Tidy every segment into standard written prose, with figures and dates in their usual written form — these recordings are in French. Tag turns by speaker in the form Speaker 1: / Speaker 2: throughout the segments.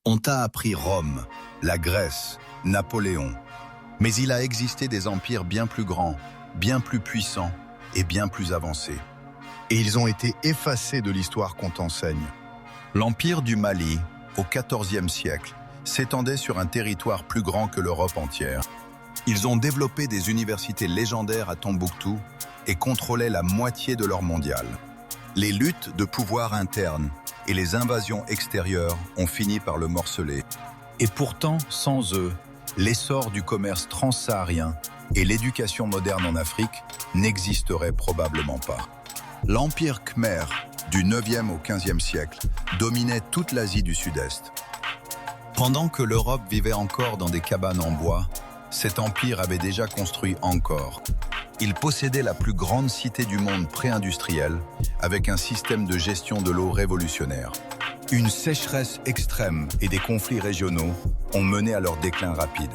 Speaker 1: On t'a appris Rome, la Grèce, Napoléon. Mais il a existé des empires bien plus grands, bien plus puissants et bien plus avancés. Et ils ont été effacés de l'histoire qu'on t'enseigne. L'empire du Mali, au XIVe siècle, s'étendait sur un territoire plus grand que l'Europe entière. Ils ont développé des universités légendaires à Tombouctou et contrôlaient la moitié de leur mondial. Les luttes de pouvoir interne et les invasions extérieures ont fini par le morceler. Et pourtant, sans eux, l'essor du commerce transsaharien et l'éducation moderne en Afrique n'existeraient probablement pas. L'empire Khmer, du 9e au 15e siècle, dominait toute l'Asie du Sud-Est. Pendant que l'Europe vivait encore dans des cabanes en bois, cet empire avait déjà construit Angkor. Il possédait la plus grande cité du monde pré-industriel, avec un système de gestion de l'eau révolutionnaire. Une sécheresse extrême et des conflits régionaux ont mené à leur déclin rapide.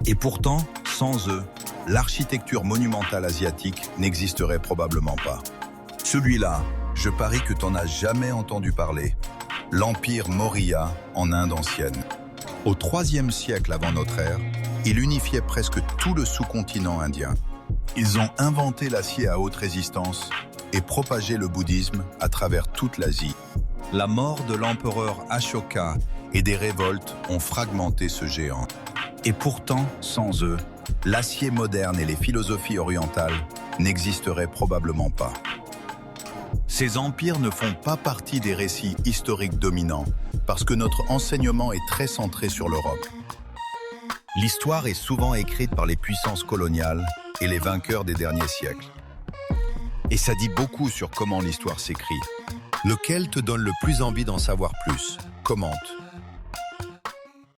Speaker 1: Et pourtant, sans eux, l'architecture monumentale asiatique n'existerait probablement pas. Celui-là, je parie que t'en as jamais entendu parler. L'Empire Maurya en Inde ancienne. Au IIIe siècle avant notre ère, il unifiait presque tout le sous-continent indien. Ils ont inventé l'acier à haute résistance et propagé le bouddhisme à travers toute l'Asie. La mort de l'empereur Ashoka et des révoltes ont fragmenté ce géant. Et pourtant, sans eux, l'acier moderne et les philosophies orientales n'existeraient probablement pas. Ces empires ne font pas partie des récits historiques dominants parce que notre enseignement est très centré sur l'Europe. L'histoire est souvent écrite par les puissances coloniales et les vainqueurs des derniers siècles. Et ça dit beaucoup sur comment l'histoire s'écrit. Lequel te donne le plus envie d'en savoir plus? Commente.